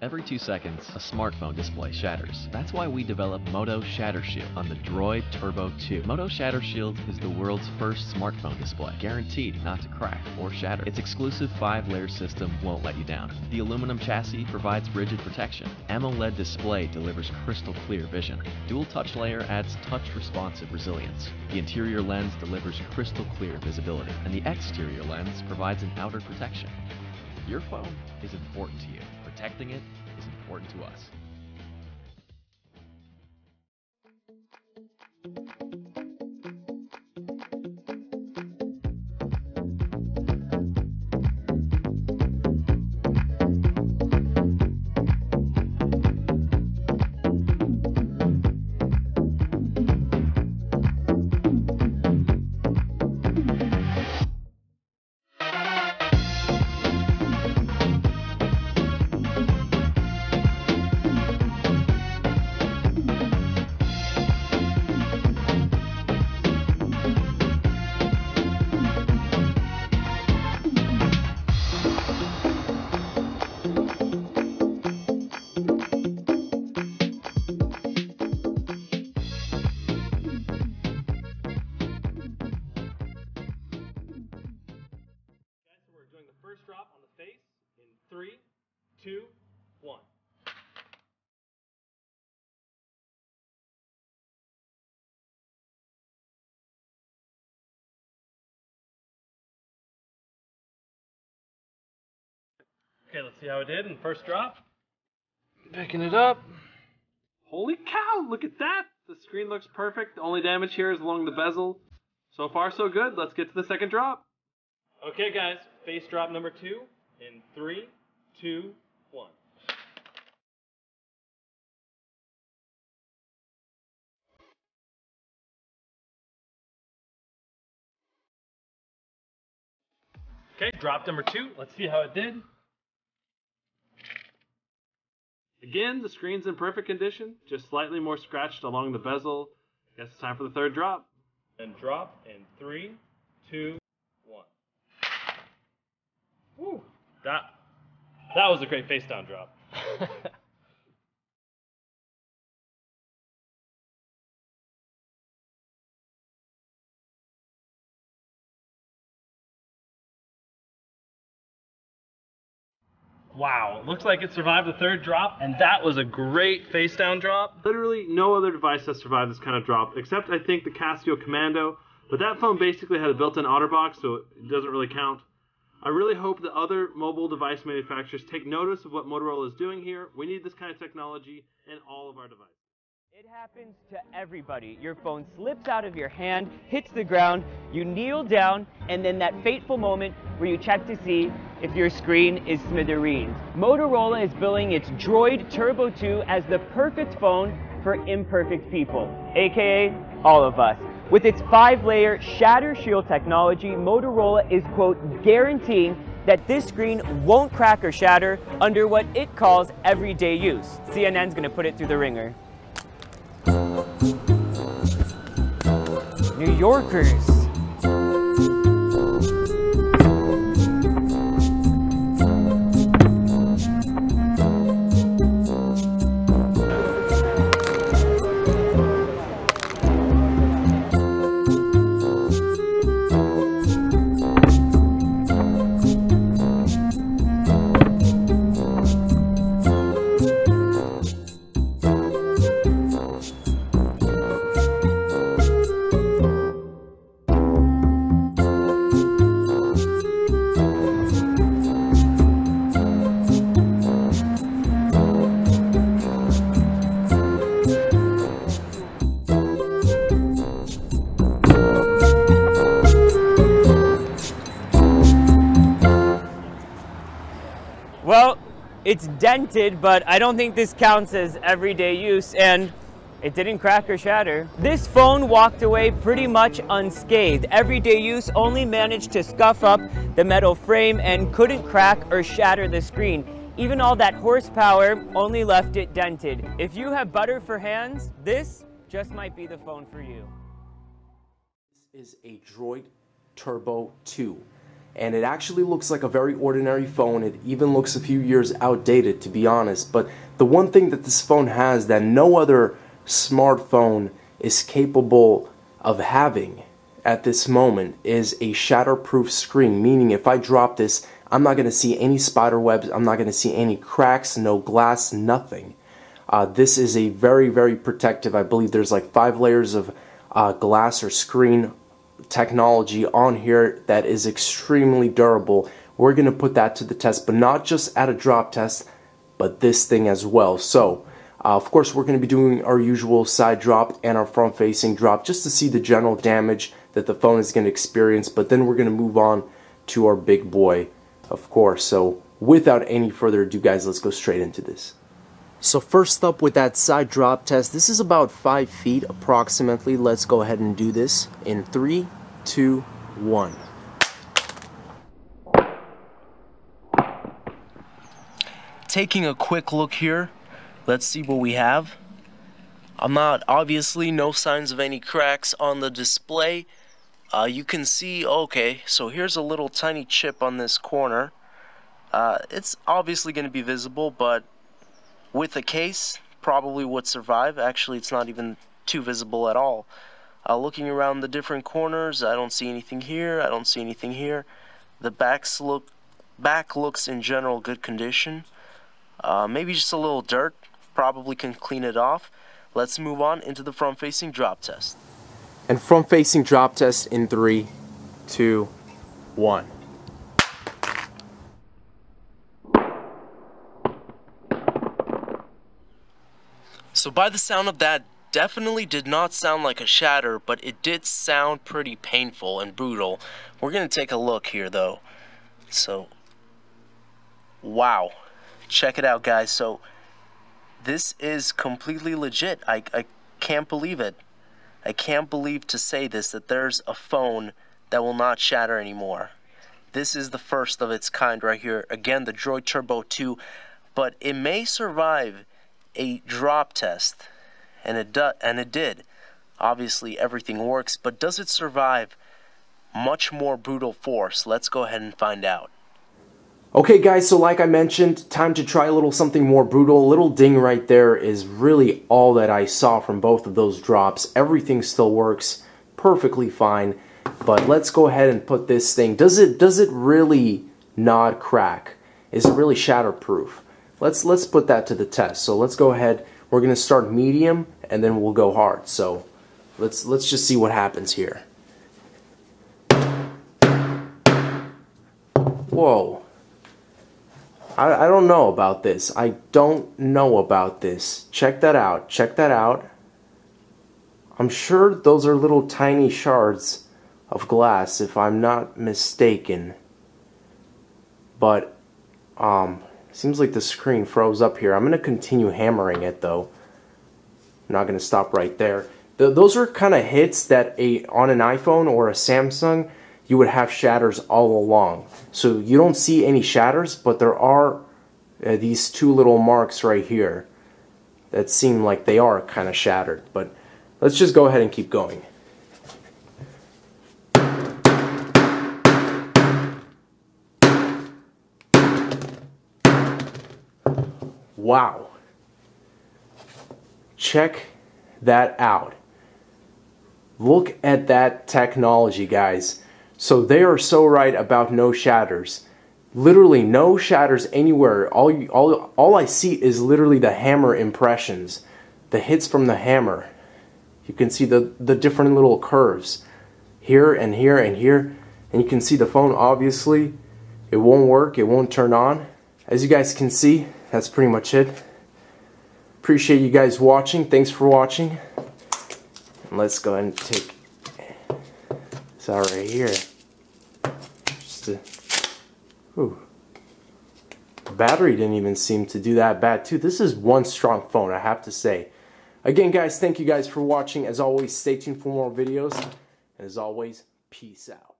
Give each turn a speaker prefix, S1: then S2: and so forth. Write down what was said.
S1: Every 2 seconds, a smartphone display shatters. That's why we developed Moto Shatter Shield on the Droid Turbo 2. Moto Shatter Shield is the world's first smartphone display, guaranteed not to crack or shatter. Its exclusive 5-layer system won't let you down. The aluminum chassis provides rigid protection. AMOLED display delivers crystal clear vision. Dual touch layer adds touch-responsive resilience. The interior lens delivers crystal clear visibility, and the exterior lens provides an outer protection. Your phone is important to you. Protecting it is important to us.
S2: First drop on the face in 3, 2, 1. Okay, let's see how it did in first drop. Picking it up. Holy cow, look at that! The screen looks perfect. The only damage here is along the bezel. So far, so good. Let's get to the second drop. Okay, guys, face drop number 2 in 3, 2, 1. Okay, drop number 2. Let's see how it did. Again, the screen's in perfect condition, just slightly more scratched along the bezel. Guess it's time for the third drop. And drop in 3, 2, 1. Woo! That was a great face down drop. Wow, looks like it survived the third drop, and that was a great face down drop. Literally no other device has survived this kind of drop, except I think the Casio Commando, but that phone basically had a built-in OtterBox, so it doesn't really count. I really hope that other mobile device manufacturers take notice of what Motorola is doing here. We need this kind of technology in all of our devices.
S3: It happens to everybody. Your phone slips out of your hand, hits the ground, you kneel down, and then that fateful moment where you check to see if your screen is smithereens. Motorola is billing its Droid Turbo 2 as the perfect phone for imperfect people, aka all of us. With its 5-layer Shatter Shield technology, Motorola is, quote, guaranteeing that this screen won't crack or shatter under what it calls everyday use. CNN's gonna put it through the ringer. New Yorkers. Well, it's dented, but I don't think this counts as everyday use, and it didn't crack or shatter. This phone walked away pretty much unscathed. Everyday use only managed to scuff up the metal frame and couldn't crack or shatter the screen. Even all that horsepower only left it dented. If you have butter for hands, this just might be the phone for you.
S4: This is a Droid Turbo 2. and it actually looks like a very ordinary phone. It even looks a few years outdated, to be honest. But the one thing that this phone has that no other smartphone is capable of having at this moment is a shatterproof screen, meaning if I drop this, I'm not going to see any spider webs, I'm not going to see any cracks, no glass, nothing. This is a very, very protective, I believe there's like 5 layers of glass or screen technology on here that is extremely durable. We're going to put that to the test, but not just at a drop test, but this thing as well. So of course we're going to be doing our usual side drop and our front facing drop just to see the general damage that the phone is going to experience, but then we're going to move on to our big boy, of course. So without any further ado, guys, let's go straight into this. So first up with that side drop test, this is about 5 feet approximately. Let's go ahead and do this in 3, 2, 1. Taking a quick look here, let's see what we have. Obviously no signs of any cracks on the display. You can see, okay, so here's a little tiny chip on this corner. It's obviously going to be visible, but with a case, probably would survive. Actually, it's not even too visible at all. Looking around the different corners, I don't see anything here, I don't see anything here. The back looks in general good condition. Maybe just a little dirt, probably can clean it off. Let's move on into the front-facing drop test. And front-facing drop test in 3, 2, 1. So by the sound of that, definitely did not sound like a shatter, but it did sound pretty painful and brutal. We're going to take a look here though. So, wow. Check it out, guys. So, this is completely legit. I can't believe it. I can't believe to say this, that there's a phone that will not shatter anymore. This is the first of its kind right here. Again, the Droid Turbo 2, but it may survive a drop test, and it did. Obviously, everything works, but does it survive much more brutal force? Let's go ahead and find out. Okay guys, so like I mentioned, time to try a little something more brutal. A little ding right there is really all that I saw from both of those drops. Everything still works perfectly fine, but let's go ahead and put this thing. Does it really not crack? Is it really shatterproof? Let's put that to the test. So let's go ahead. We're gonna start medium and then we'll go hard. So let's just see what happens here. Whoa. I don't know about this. I don't know about this. Check that out. Check that out. I'm sure those are little tiny shards of glass, if I'm not mistaken. But, seems like the screen froze up here. I'm going to continue hammering it, though. I'm not going to stop right there. Those are kind of hits that on an iPhone or a Samsung, you would have shatters all along. So you don't see any shatters, but there are these 2 little marks right here that seem like they are kind of shattered. But let's just go ahead and keep going. Wow. Check that out. Look at that technology, guys. So they are so right about no shatters. Literally no shatters anywhere. All I see is literally the hammer impressions. The hits from the hammer. You can see the different little curves. Here and here and here. And you can see the phone, obviously. It won't work. It won't turn on. As you guys can see, that's pretty much it. Appreciate you guys watching. Thanks for watching. And let's go ahead and take this out right here. Just to, ooh. The battery didn't even seem to do that bad too. This is one strong phone, I have to say. Again, guys, thank you guys for watching. As always, stay tuned for more videos. And as always, peace out.